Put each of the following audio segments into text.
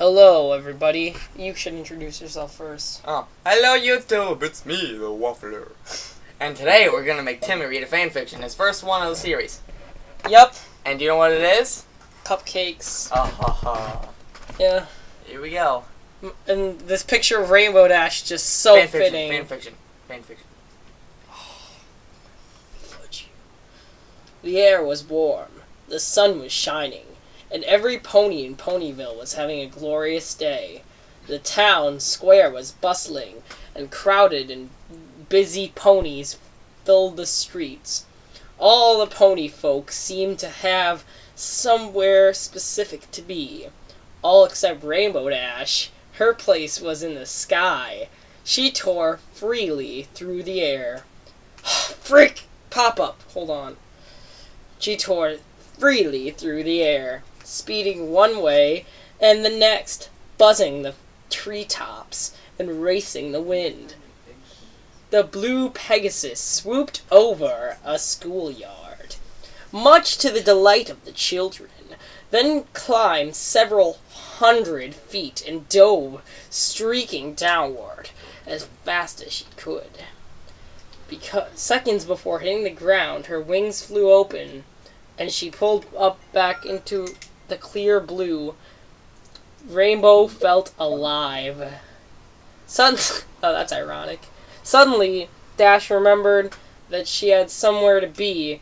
Hello, everybody. You should introduce yourself first. Oh, hello YouTube, it's me, the Waffler. And today we're gonna make Timmy read a fanfiction, his first one of the series. Yep. And do you know what it is? Cupcakes. Ha ha. Yeah. Here we go. And this picture of Rainbow Dash just so fitting. Fanfiction. Fudge. The air was warm. The sun was shining. And every pony in Ponyville was having a glorious day. The town square was bustling and crowded, and busy ponies filled the streets. All the pony folk seemed to have somewhere specific to be. All except Rainbow Dash. Her place was in the sky. She tore freely through the air. Frick! Pop up. Hold on. She tore freely through the air, speeding one way and the next, buzzing the treetops and racing the wind. The blue Pegasus swooped over a schoolyard, much to the delight of the children, then climbed several hundred feet and dove, streaking downward as fast as she could. Seconds before hitting the ground, her wings flew open, and she pulled up back into the clear blue. Rainbow felt alive. Oh, that's ironic. Suddenly, Dash remembered that she had somewhere to be.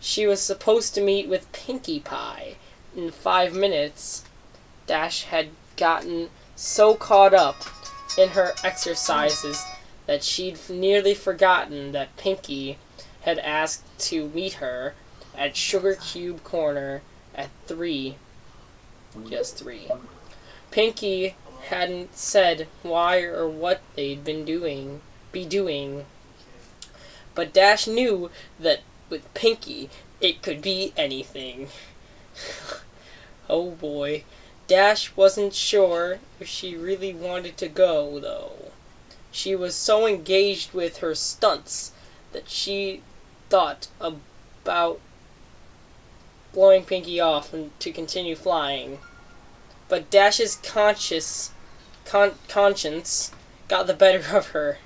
She was supposed to meet with Pinkie Pie in 5 minutes. Dash had gotten so caught up in her exercises that she'd nearly forgotten that Pinkie had asked to meet her at Sugar Cube Corner at 3. Just 3. Pinkie hadn't said why or what they'd be doing. But Dash knew that with Pinkie, it could be anything. Oh boy. Dash wasn't sure if she really wanted to go, though. She was so engaged with her stunts that she thought about blowing Pinkie off and to continue flying. But Dash's conscience got the better of her.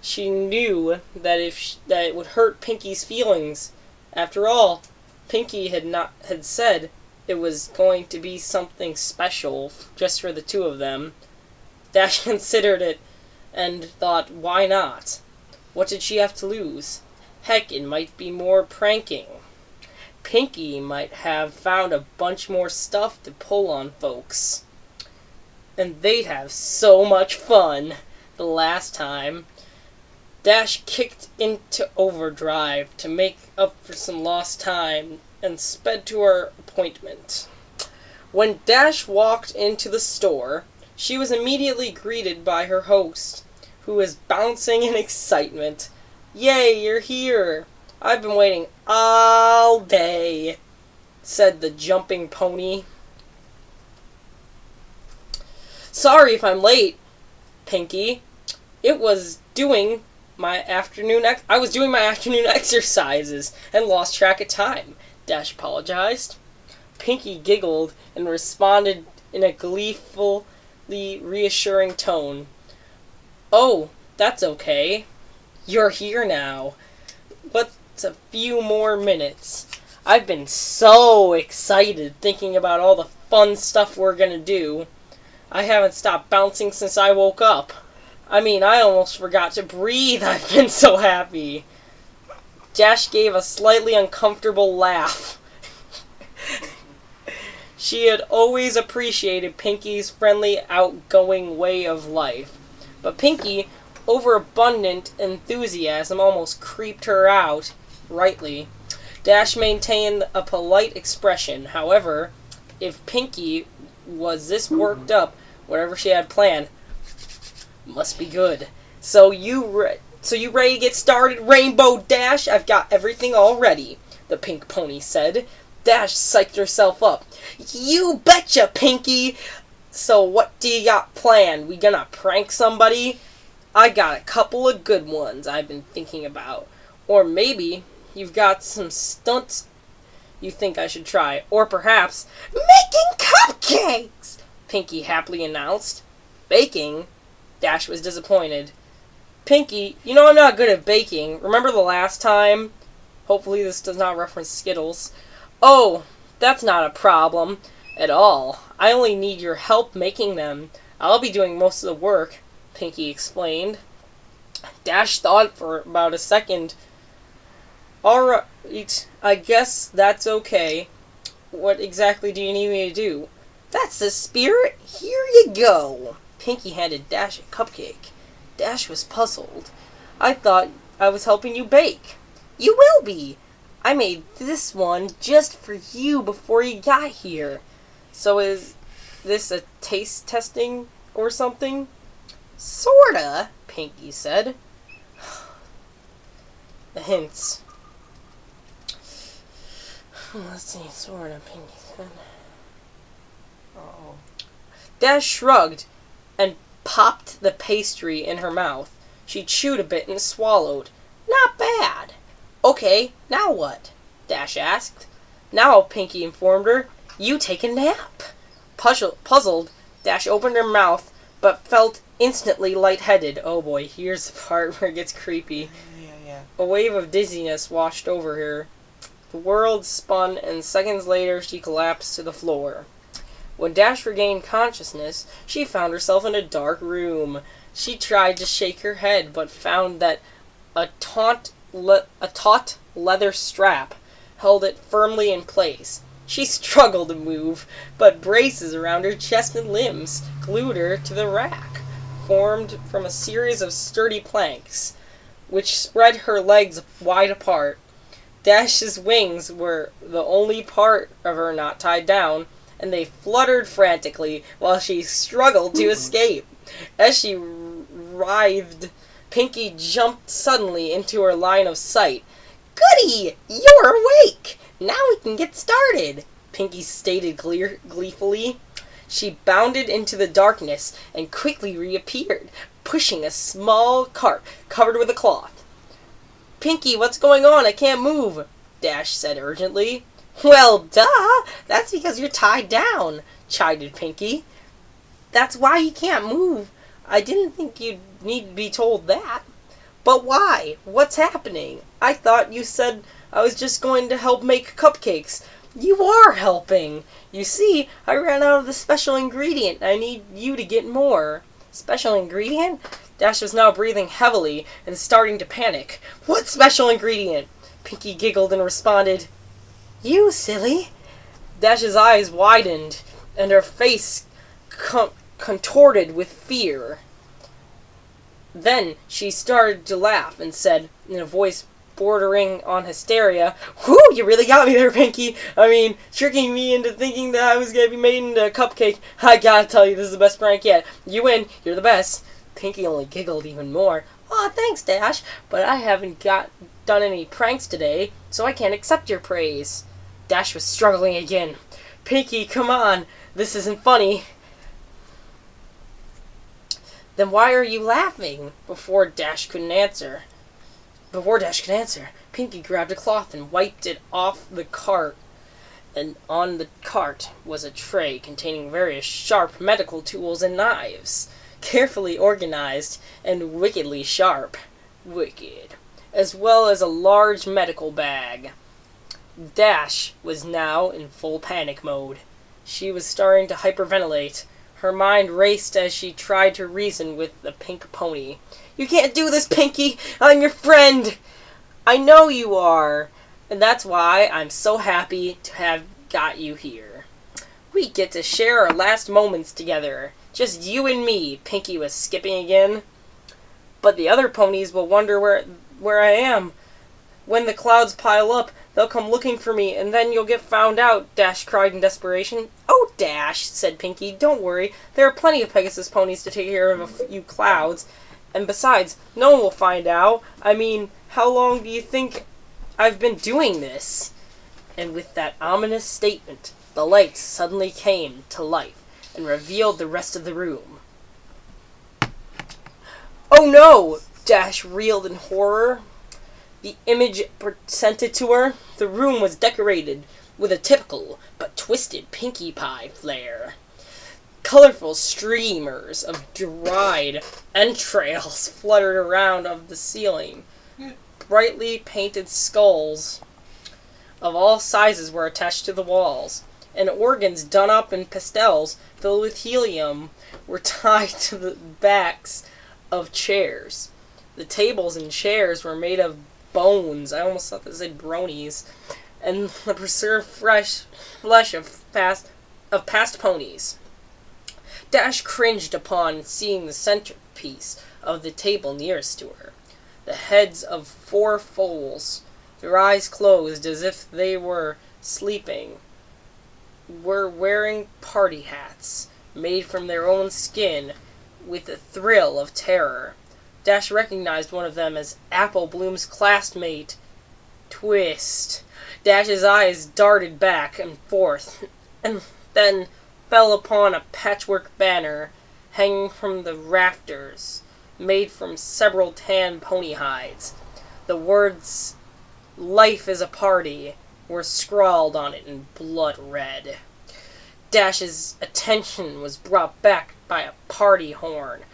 She knew that that it would hurt Pinkie's feelings. After all, Pinkie had said it was going to be something special just for the two of them. Dash considered it and thought, why not? What did she have to lose? Heck, it might be more pranking. Pinkie might have found a bunch more stuff to pull on folks. And they'd have so much fun the last time. Dash kicked into overdrive to make up for some lost time and sped to her appointment. When Dash walked into the store, she was immediately greeted by her host, who was bouncing in excitement. "Yay, you're here! I've been waiting all day," said the jumping pony. "Sorry if I'm late, Pinkie. I was doing my afternoon exercises and lost track of time," Dash apologized. Pinkie giggled and responded in a gleefully reassuring tone. "Oh, that's okay. You're here now. What's a few more minutes? I've been so excited thinking about all the fun stuff we're gonna do. I haven't stopped bouncing since I woke up. I mean, I almost forgot to breathe. I've been so happy." Dash gave a slightly uncomfortable laugh. She had always appreciated Pinkie's friendly, outgoing way of life. But Pinkie, overabundant enthusiasm almost creeped her out. Rightly. Dash maintained a polite expression. However, if Pinkie was this worked up, whatever she had planned must be good. So you ready to get started, Rainbow Dash? I've got everything all ready," the pink pony said. Dash psyched herself up. "You betcha, Pinkie! So what do you got planned? We gonna prank somebody? I got a couple of good ones I've been thinking about. Or maybe you've got some stunts you think I should try. Or perhaps making cupcakes!" Pinky happily announced. Baking? Dash was disappointed. Pinky, you know I'm not good at baking. Remember the last time? Hopefully this does not reference Skittles. Oh, that's not a problem at all. I only need your help making them. I'll be doing most of the work, Pinky explained. Dash thought for about a second. Alright, I guess that's okay. What exactly do you need me to do? That's the spirit. Here you go. Pinky handed Dash a cupcake. Dash was puzzled. I thought I was helping you bake. You will be. I made this one just for you before you got here. So is this a taste testing or something? Sorta, Pinky said. The hints. Let's see, sorta, Pinky said. Uh-oh. Dash shrugged and popped the pastry in her mouth. She chewed a bit and swallowed. Not bad. Okay, now what? Dash asked. Now, Pinky informed her, you take a nap. Puzzled, Dash opened her mouth, but felt instantly lightheaded. Oh boy, here's the part where it gets creepy. Yeah. A wave of dizziness washed over her. The world spun, and seconds later she collapsed to the floor. When Dash regained consciousness, she found herself in a dark room. She tried to shake her head, but found that a taut leather strap held it firmly in place. She struggled to move, but braces around her chest and limbs glued her to the rack, formed from a series of sturdy planks, which spread her legs wide apart. Dash's wings were the only part of her not tied down, and they fluttered frantically while she struggled to escape. As she writhed, Pinky jumped suddenly into her line of sight. Goody! You're awake! Now we can get started, Pinky stated gleefully. She bounded into the darkness and quickly reappeared, pushing a small cart covered with a cloth. Pinky, what's going on? I can't move, Dash said urgently. Well, duh! That's because you're tied down, chided Pinky. That's why you can't move. I didn't think you'd need to be told that. But why? What's happening? I thought you said I was just going to help make cupcakes. You are helping. You see, I ran out of the special ingredient. I need you to get more. Special ingredient? Dash was now breathing heavily and starting to panic. What special ingredient? Pinky giggled and responded, You, silly. Dash's eyes widened and her face contorted with fear. Then she started to laugh and said, in a voice bordering on hysteria, Whew, you really got me there, Pinky. I mean, tricking me into thinking that I was going to be made into a cupcake. I gotta tell you, this is the best prank yet. You win. You're the best. Pinky only giggled even more. Aw, thanks, Dash, but I haven't done any pranks today, so I can't accept your praise. Dash was struggling again. Pinky, come on. This isn't funny. Then why are you laughing? Before Dash could answer, Pinky grabbed a cloth and wiped it off the cart. And on the cart was a tray containing various sharp medical tools and knives, carefully organized and wickedly sharp. Wicked. As well as a large medical bag. Dash was now in full panic mode. She was starting to hyperventilate. Her mind raced as she tried to reason with the pink pony. You can't do this, Pinky! I'm your friend! I know you are! And that's why I'm so happy to have got you here. We get to share our last moments together. Just you and me, Pinky was skipping again. But the other ponies will wonder where I am. When the clouds pile up, they'll come looking for me, and then you'll get found out, Dash cried in desperation. Oh, Dash, said Pinky, don't worry. There are plenty of Pegasus ponies to take care of a few clouds. And besides, no one will find out. I mean, how long do you think I've been doing this? And with that ominous statement, the lights suddenly came to life and revealed the rest of the room. Oh no! Dash reeled in horror. The image presented to her, the room was decorated with a typical but twisted Pinkie Pie flair. Colorful streamers of dried entrails fluttered around of the ceiling. Brightly painted skulls of all sizes were attached to the walls, and organs done up in pastels filled with helium were tied to the backs of chairs. The tables and chairs were made of bones. I almost thought they said bronies. And the preserved fresh flesh of past ponies. Dash cringed upon seeing the centerpiece of the table nearest to her. The heads of 4 foals, their eyes closed as if they were sleeping, were wearing party hats, made from their own skin, with a thrill of terror. Dash recognized one of them as Apple Bloom's classmate, Twist. Dash's eyes darted back and forth, and then fell upon a patchwork banner hanging from the rafters, made from several tan pony hides. The words, "Life is a party," were scrawled on it in blood red. Dash's attention was brought back by a party horn,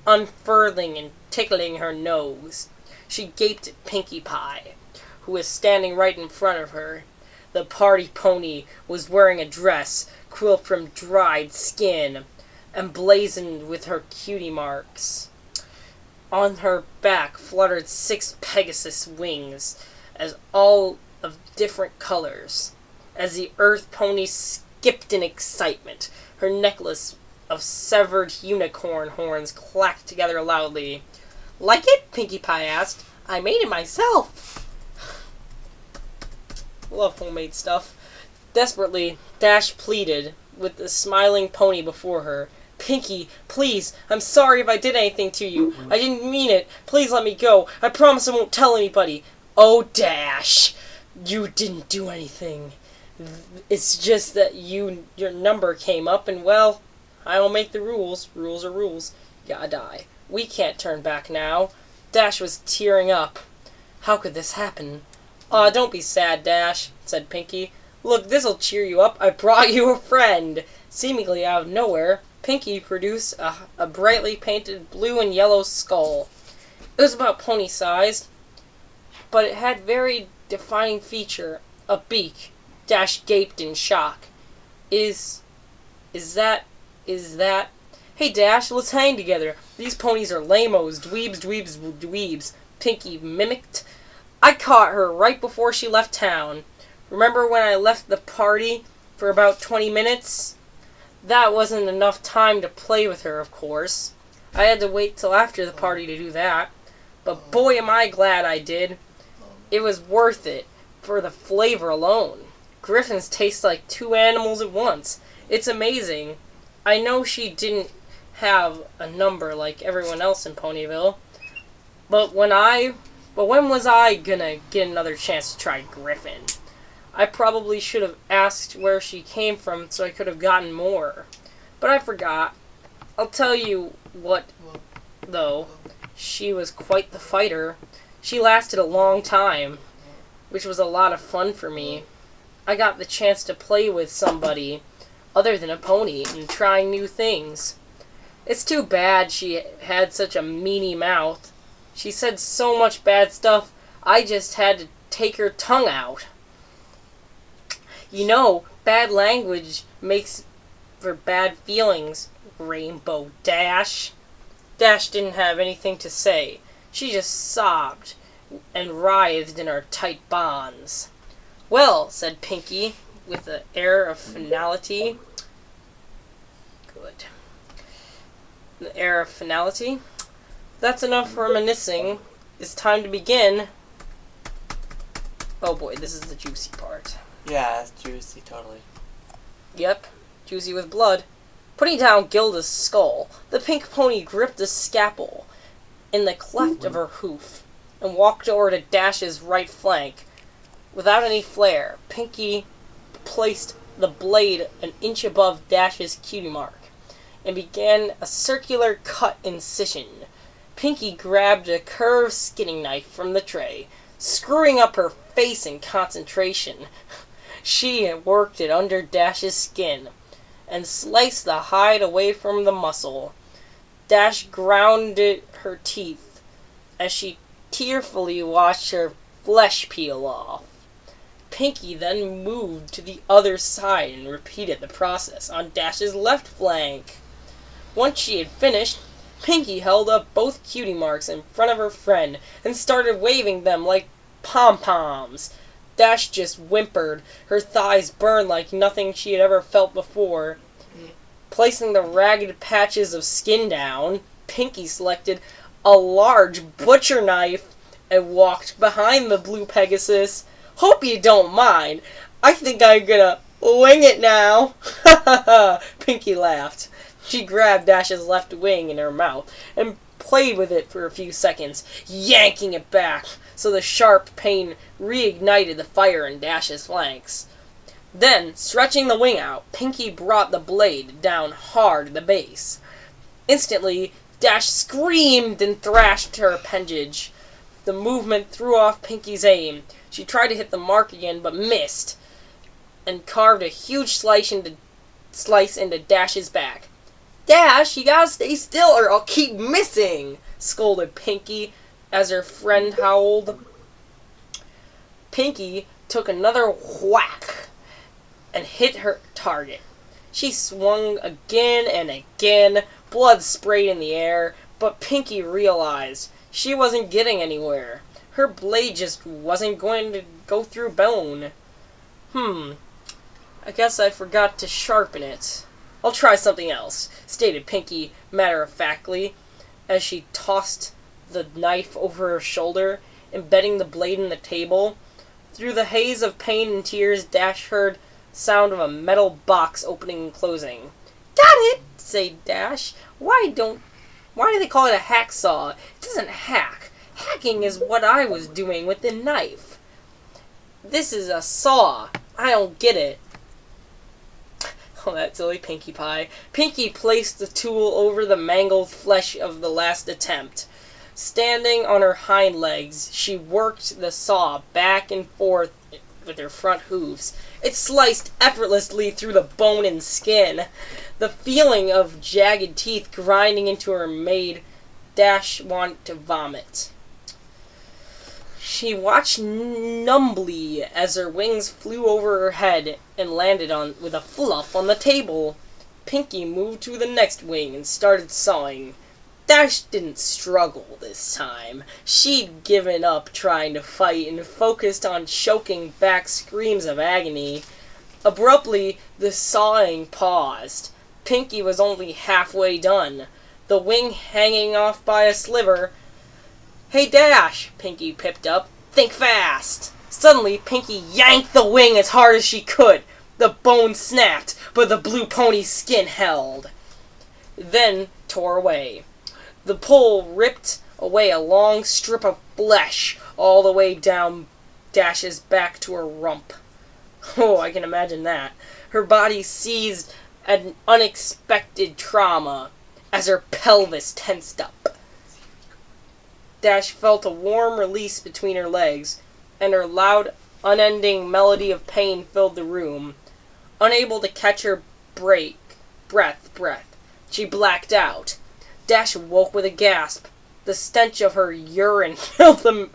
unfurling and tickling her nose. She gaped at Pinkie Pie, who was standing right in front of her. The party pony was wearing a dress quilted from dried skin, emblazoned with her cutie marks. On her back fluttered 6 Pegasus wings, as all of different colors. As the earth pony skipped in excitement, her necklace of severed unicorn horns clacked together loudly. "Like it?" Pinkie Pie asked. "I made it myself." Love homemade stuff. Desperately, Dash pleaded, with the smiling pony before her. "Pinkie, please, I'm sorry if I did anything to you. I didn't mean it. Please let me go. I promise I won't tell anybody." "Oh, Dash, you didn't do anything. It's just that your number came up, and well, I don't make the rules. Rules are rules. Gotta die. We can't turn back now." Dash was tearing up. How could this happen? "Aw, don't be sad, Dash," said Pinkie. "Look, this'll cheer you up. I brought you a friend." Seemingly out of nowhere, Pinkie produced a brightly painted blue and yellow skull. It was about pony-sized, but it had very defining feature, a beak. Dash gaped in shock. Is that... Hey, Dash, let's hang together. These ponies are lamos, dweebs, Pinkie mimicked. "I caught her right before she left town. Remember when I left the party for about 20 minutes? That wasn't enough time to play with her, of course. I had to wait till after the party to do that. But boy am I glad I did. It was worth it, for the flavor alone. Griffins taste like 2 animals at once. It's amazing. I know she didn't have a number like everyone else in Ponyville, but when was I gonna get another chance to try Griffin? I probably should have asked where she came from so I could have gotten more. But I forgot. I'll tell you what, though. She was quite the fighter. She lasted a long time, which was a lot of fun for me. I got the chance to play with somebody other than a pony and trying new things. It's too bad she had such a meanie mouth. She said so much bad stuff, I just had to take her tongue out. You know, bad language makes for bad feelings, Rainbow Dash." Dash didn't have anything to say. She just sobbed and writhed in her tight bonds. "Well," said Pinkie, with an air of finality. Good. An air of finality. "That's enough reminiscing. It's time to begin." Oh boy, this is the juicy part. Yeah, it's juicy, totally. Yep, juicy with blood. Putting down Gilda's skull, the pink pony gripped a scalpel in the cleft of her hoof and walked over to Dash's right flank. Without any flair, Pinkie placed the blade an inch above Dash's cutie mark and began a circular cut incision. Pinkie grabbed a curved skinning knife from the tray, screwing up her face in concentration. She worked it under Dash's skin. and sliced the hide away from the muscle. Dash grounded her teeth as she tearfully watched her flesh peel off. Pinky then moved to the other side and repeated the process on Dash's left flank. Once she had finished, Pinky held up both cutie marks in front of her friend and started waving them like pom-poms. Dash just whimpered. Her thighs burned like nothing she had ever felt before. Placing the ragged patches of skin down, Pinky selected a large butcher knife and walked behind the blue Pegasus. "Hope you don't mind. I think I'm gonna wing it now." "Ha ha ha," Pinky laughed. She grabbed Dash's left wing in her mouth and played with it for a few seconds, yanking it back so the sharp pain reignited the fire in Dash's flanks. Then, stretching the wing out, Pinky brought the blade down hard at the base. Instantly, Dash screamed and thrashed her appendage. The movement threw off Pinky's aim. She tried to hit the mark again, but missed, and carved a huge slice into Dash's back. "Dash, you gotta stay still or I'll keep missing," scolded Pinky as her friend howled. Pinky took another whack and hit her target. She swung again and again, blood sprayed in the air, but Pinky realized she wasn't getting anywhere. Her blade just wasn't going to go through bone. I guess I forgot to sharpen it. "I'll try something else," stated Pinky matter-of-factly as she tossed the knife over her shoulder, embedding the blade in the table. Through the haze of pain and tears, Dash heard the sound of a metal box opening and closing. "Got it!" said Dash. Why do they call it a hacksaw? It doesn't hack. Hacking is what I was doing with the knife. This is a saw. I don't get it." Oh, that silly Pinkie Pie. Pinky placed the tool over the mangled flesh of the last attempt. Standing on her hind legs, she worked the saw back and forth with her front hooves. It sliced effortlessly through the bone and skin. The feeling of jagged teeth grinding into her made Dash want to vomit. She watched numbly as her wings flew over her head and landed with a fluff on the table. Pinky moved to the next wing and started sawing. Dash didn't struggle this time. She'd given up trying to fight and focused on choking back screams of agony. Abruptly, the sawing paused. Pinky was only halfway done, the wing hanging off by a sliver. "Hey, Dash," Pinky pipped up. "Think fast." Suddenly, Pinky yanked the wing as hard as she could. The bone snapped, but the blue pony's skin held. Then tore away. The pull ripped away a long strip of flesh all the way down Dash's back to her rump. Oh, I can imagine that. Her body seized an unexpected trauma as her pelvis tensed up. Dash felt a warm release between her legs, and her loud, unending melody of pain filled the room. Unable to catch her breath, she blacked out. Dash awoke with a gasp. The stench of her urine filled her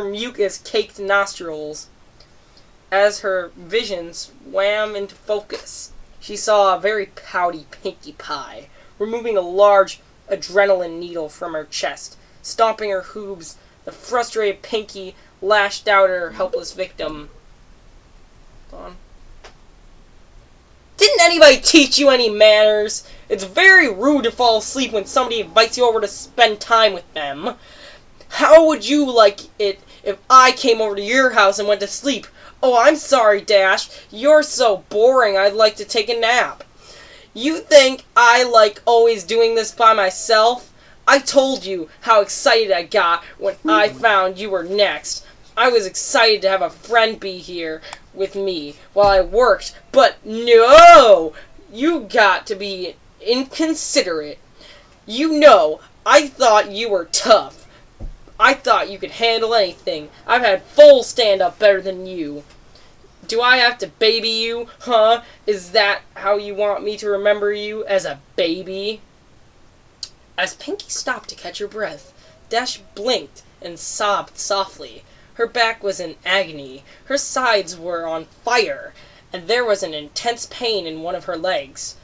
mucus-caked nostrils. As her vision swam into focus, she saw a very pouty Pinkie Pie, removing a large adrenaline needle from her chest. Stomping her hooves, the frustrated Pinkie lashed out at her helpless victim. "Didn't anybody teach you any manners? It's very rude to fall asleep when somebody invites you over to spend time with them. How would you like it if I came over to your house and went to sleep? Oh, I'm sorry, Dash. You're so boring I'd like to take a nap. You think I like always doing this by myself? I told you how excited I got when I found you were next. I was excited to have a friend be here with me while I worked, but no! You got to be inconsiderate. You know, I thought you were tough. I thought you could handle anything. I've had full stand-up better than you. Do I have to baby you, huh? Is that how you want me to remember you, as a baby? As Pinky stopped to catch her breath, Dash blinked and sobbed softly. Her back was in agony, her sides were on fire, and there was an intense pain in one of her legs.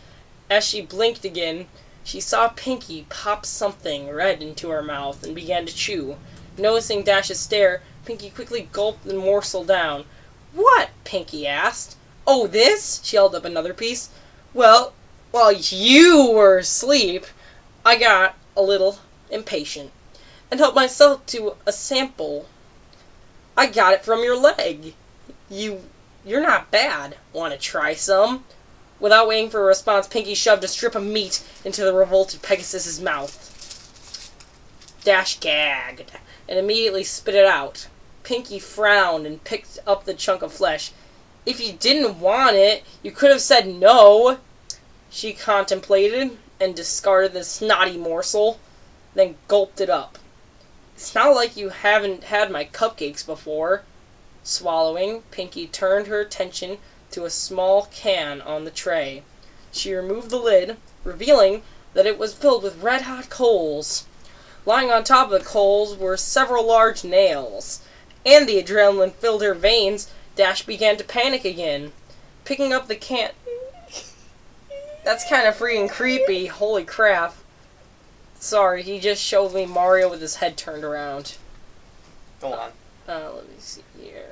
As she blinked again, she saw Pinky pop something red into her mouth and began to chew. Noticing Dash's stare, Pinky quickly gulped the morsel down. "What?" Pinky asked. "Oh, this?" She held up another piece. "Well, while you were asleep, I got a little impatient and helped myself to a sample. I got it from your leg. You're not bad. Want to try some?" Without waiting for a response, Pinky shoved a strip of meat into the revolted Pegasus's mouth. Dash gagged and immediately spit it out. Pinky frowned and picked up the chunk of flesh. "If you didn't want it, you could have said no." She contemplated and discarded the snotty morsel, then gulped it up. "It's not like you haven't had my cupcakes before." Swallowing, Pinky turned her attention to a small can on the tray. She removed the lid, revealing that it was filled with red-hot coals. Lying on top of the coals were several large nails, and the adrenaline filled her veins. Dash began to panic again. Picking up the can... That's kind of freaking creepy, holy crap. Sorry, he just showed me Mario with his head turned around. Go on. Let me see here.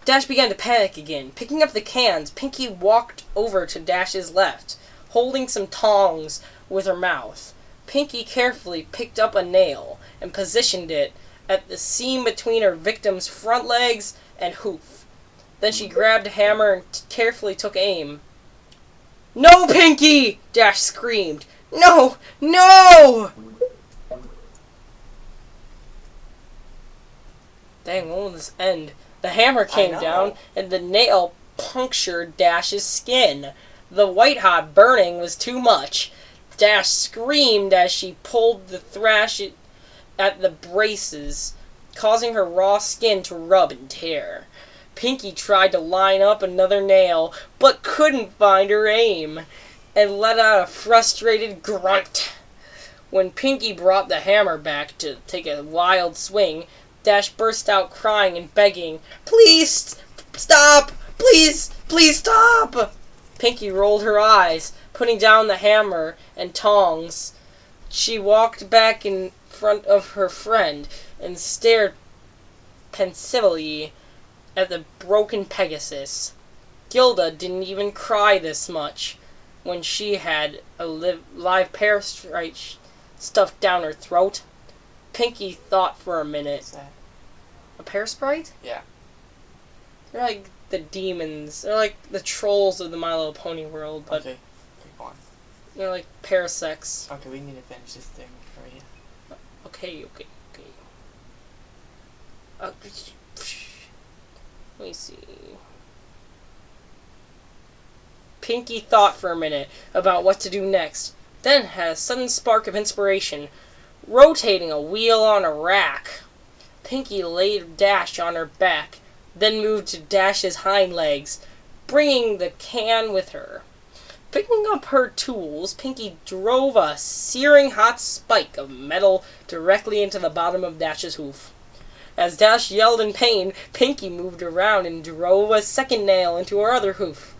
Dash began to panic again. Picking up the cans, Pinky walked over to Dash's left, holding some tongs with her mouth. Pinky carefully picked up a nail and positioned it at the seam between her victim's front legs and hoof. Then she grabbed a hammer and carefully took aim. "No, Pinky!" Dash screamed. "No! No!" Dang, when will this end? The hammer came down, and the nail punctured Dash's skin. The white-hot burning was too much. Dash screamed as she pulled the thrash at the braces, causing her raw skin to rub and tear. Pinky tried to line up another nail, but couldn't find her aim, and let out a frustrated grunt. When Pinky brought the hammer back to take a wild swing, Dash burst out crying and begging, "Please stop! Please, please stop!" Pinky rolled her eyes, putting down the hammer and tongs. She walked back in front of her friend and stared pensively at the broken Pegasus. Gilda didn't even cry this much when she had a live parasite stuffed down her throat. Pinky thought for a minute. What's that? A parasprite? Yeah. They're like the demons. They're like the trolls of the My Little Pony world, but Okay, go on. they're like parasects. Okay, we need to finish this thing for you. Okay. Let me see. Pinky thought for a minute about what to do next, then had a sudden spark of inspiration. Rotating a wheel on a rack, Pinky laid Dash on her back, then moved to Dash's hind legs, bringing the can with her. Picking up her tools, Pinky drove a searing hot spike of metal directly into the bottom of Dash's hoof. As Dash yelled in pain, Pinky moved around and drove a second nail into her other hoof.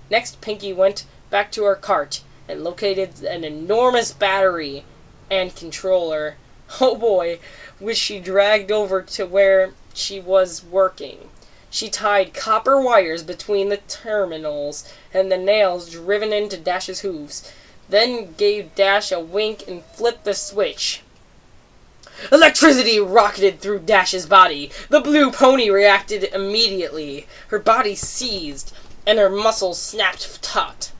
Next, Pinky went back to her cart and located an enormous battery and controller, oh boy, which she dragged over to where she was working. She tied copper wires between the terminals and the nails driven into Dash's hooves, then gave Dash a wink and flipped the switch. Electricity rocketed through Dash's body. The blue pony reacted immediately. Her body seized, and her muscles snapped taut.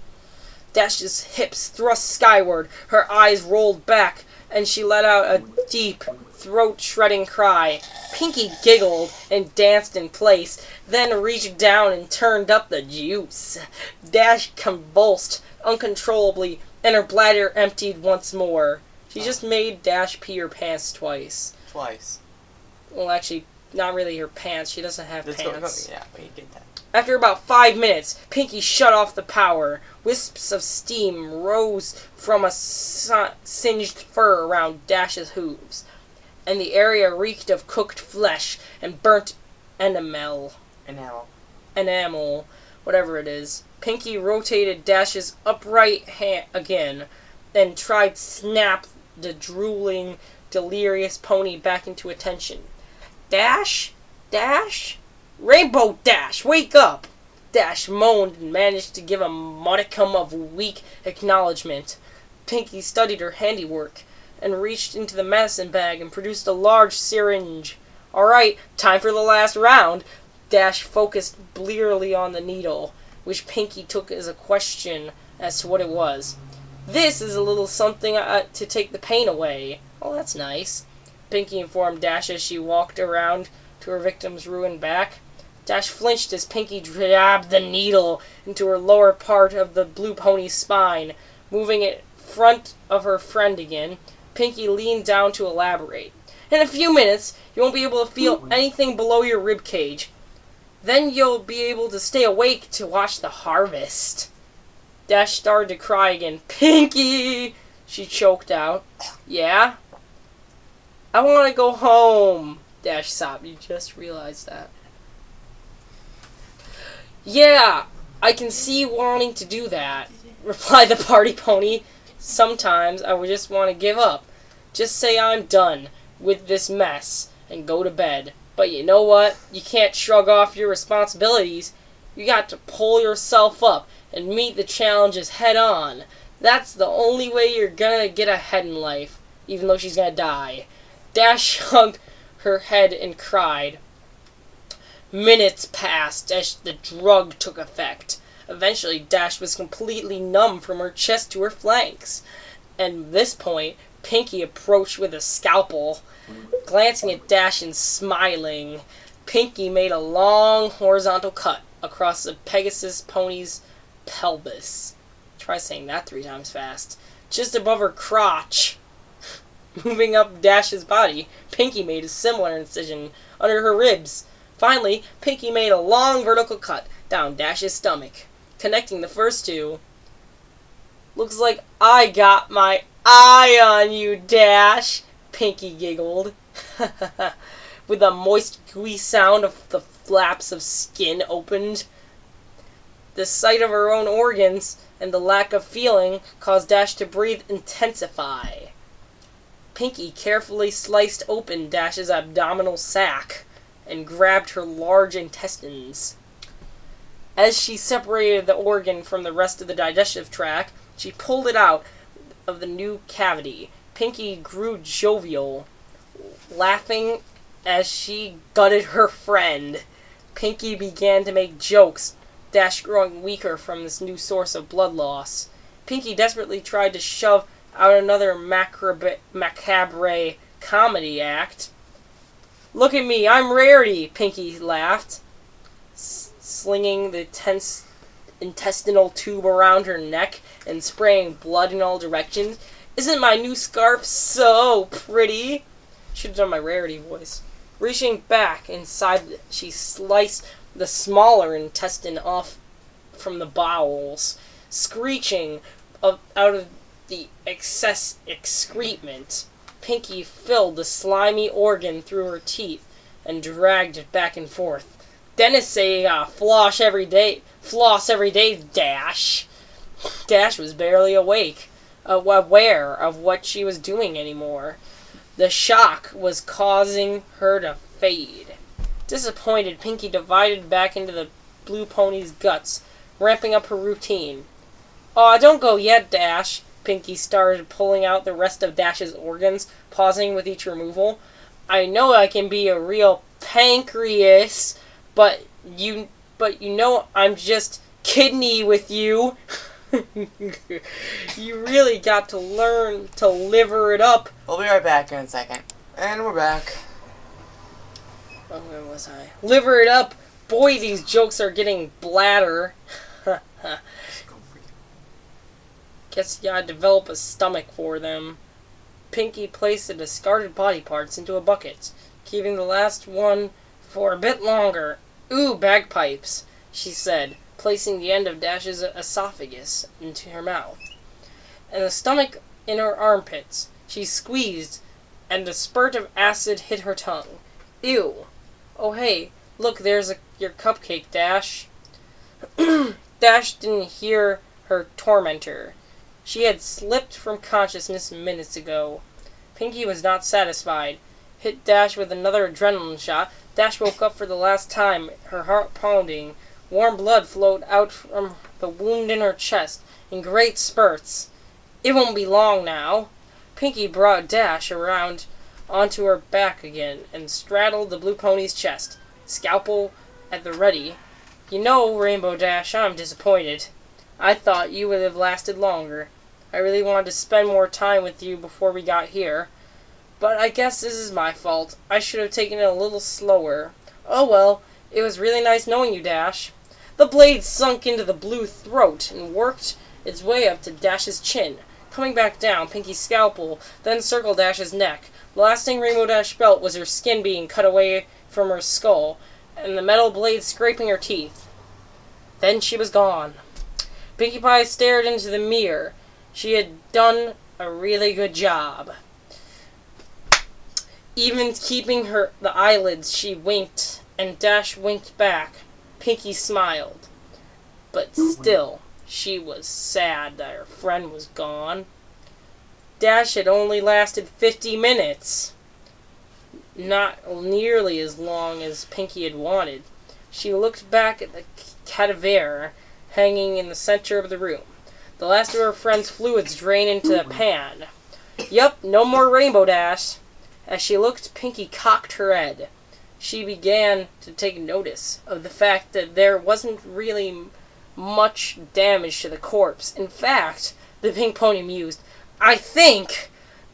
Dash's hips thrust skyward, her eyes rolled back, and she let out a deep, throat-shredding cry. Pinky giggled and danced in place, then reached down and turned up the juice. Dash convulsed uncontrollably, and her bladder emptied once more. She just made Dash pee her pants twice. Twice. Well, actually, not really her pants. She doesn't have pants. Yeah, but you get that. After about 5 minutes, Pinky shut off the power. Wisps of steam rose from a singed fur around Dash's hooves, and the area reeked of cooked flesh and burnt enamel, whatever it is. Pinky rotated Dash's upright hand again, then tried snap the drooling, delirious pony back into attention. Dash? Dash? Rainbow Dash, wake up! Dash moaned and managed to give a modicum of weak acknowledgement. Pinky studied her handiwork and reached into the medicine bag and produced a large syringe. Alright, time for the last round. Dash focused blearily on the needle, which Pinky took as a question as to what it was. This is a little something to take the pain away. Oh, that's nice. Pinky informed Dash as she walked around to her victim's ruined back. Dash flinched as Pinky jabbed the needle into her lower part of the blue pony's spine, moving it in front of her friend again. Pinky leaned down to elaborate. In a few minutes, you won't be able to feel anything below your rib cage. Then you'll be able to stay awake to watch the harvest. Dash started to cry again. Pinky! She choked out. Yeah? I want to go home. Dash sobbed. You just realized that. Yeah, I can see wanting to do that, replied the party pony. Sometimes I would just want to give up. Just say I'm done with this mess and go to bed. But you know what? You can't shrug off your responsibilities. You got to pull yourself up and meet the challenges head on. That's the only way you're gonna get ahead in life, even though she's gonna die. Dash hugged her head and cried. Minutes passed as the drug took effect. Eventually, Dash was completely numb from her chest to her flanks. And at this point, Pinky approached with a scalpel. Glancing at Dash and smiling, Pinky made a long horizontal cut across the Pegasus pony's pelvis. Try saying that 3 times fast. Just above her crotch. Moving up Dash's body, Pinky made a similar incision under her ribs. Finally, Pinky made a long vertical cut down Dash's stomach, connecting the first two. Looks like I got my eye on you, Dash, Pinky giggled. With a moist, gooey sound of the flaps of skin opened. The sight of her own organs and the lack of feeling caused Dash to breathe intensify. Pinky carefully sliced open Dash's abdominal sac and grabbed her large intestines. As she separated the organ from the rest of the digestive tract, she pulled it out of the new cavity. Pinky grew jovial, laughing as she gutted her friend. Pinky began to make jokes, Dash growing weaker from this new source of blood loss. Pinky desperately tried to shove out another macabre comedy act. Look at me, I'm Rarity, Pinky laughed, slinging the tense intestinal tube around her neck and spraying blood in all directions. Isn't my new scarf so pretty? Should have done my Rarity voice. Reaching back inside, she sliced the smaller intestine off from the bowels, screeching out of the excess excrement. Pinky filled the slimy organ through her teeth and dragged it back and forth. Dentists say you gotta floss every day, Dash. Dash was barely awake, aware of what she was doing anymore. The shock was causing her to fade. Disappointed, Pinky divided back into the blue pony's guts, ramping up her routine. Aw, don't go yet, Dash. Pinky started pulling out the rest of Dash's organs, pausing with each removal. I know I can be a real pancreas, but you know I'm just kidney with you. You really got to learn to liver it up. We'll be right back in a second. And we're back. Oh, where was I? Liver it up. Boy, these jokes are getting bladder. Guess you gotta develop a stomach for them. Pinky placed the discarded body parts into a bucket, keeping the last one for a bit longer. Ooh, bagpipes, she said, placing the end of Dash's esophagus into her mouth. And the stomach in her armpits. She squeezed, and a spurt of acid hit her tongue. Ew. Oh, hey, look, there's your cupcake, Dash. Dash didn't hear her tormentor. She had slipped from consciousness minutes ago. Pinky was not satisfied. Hit Dash with another adrenaline shot. Dash woke up for the last time, her heart pounding. Warm blood flowed out from the wound in her chest in great spurts. It won't be long now. Pinky brought Dash around onto her back again and straddled the blue pony's chest, scalpel at the ready. You know, Rainbow Dash, I'm disappointed. I thought you would have lasted longer. I really wanted to spend more time with you before we got here. But I guess this is my fault. I should have taken it a little slower. Oh well, it was really nice knowing you, Dash. The blade sunk into the blue throat and worked its way up to Dash's chin. Coming back down, Pinky's scalpel then circled Dash's neck. The last thing Rainbow Dash felt was her skin being cut away from her skull, and the metal blade scraping her teeth. Then she was gone. Pinkie Pie stared into the mirror. She had done a really good job. Even keeping the eyelids, she winked, and Dash winked back. Pinkie smiled. But still, she was sad that her friend was gone. Dash had only lasted 50 minutes. Not nearly as long as Pinkie had wanted. She looked back at the cadaver hanging in the center of the room. The last of her friend's fluids drained into the pan. Yup, no more Rainbow Dash. As she looked, Pinkie cocked her head. She began to take notice of the fact that there wasn't really much damage to the corpse. In fact, the pink pony mused, I think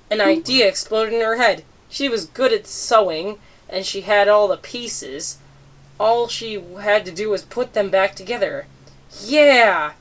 an idea exploded in her head. She was good at sewing, and she had all the pieces. All she had to do was put them back together. Yeah!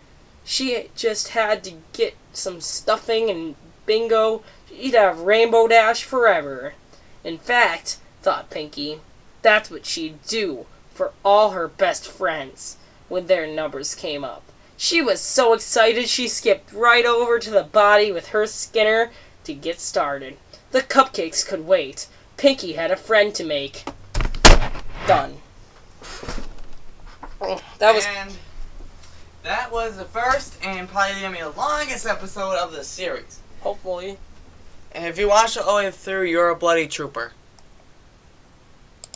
She just had to get some stuffing and bingo. She'd have Rainbow Dash forever. In fact, thought Pinkie, that's what she'd do for all her best friends when their numbers came up. She was so excited she skipped right over to the body with her Skinner to get started. The cupcakes could wait. Pinkie had a friend to make. Done. That was the first and probably going to be the longest episode of the series. Hopefully. And if you watch it all the way through, you're a bloody trooper.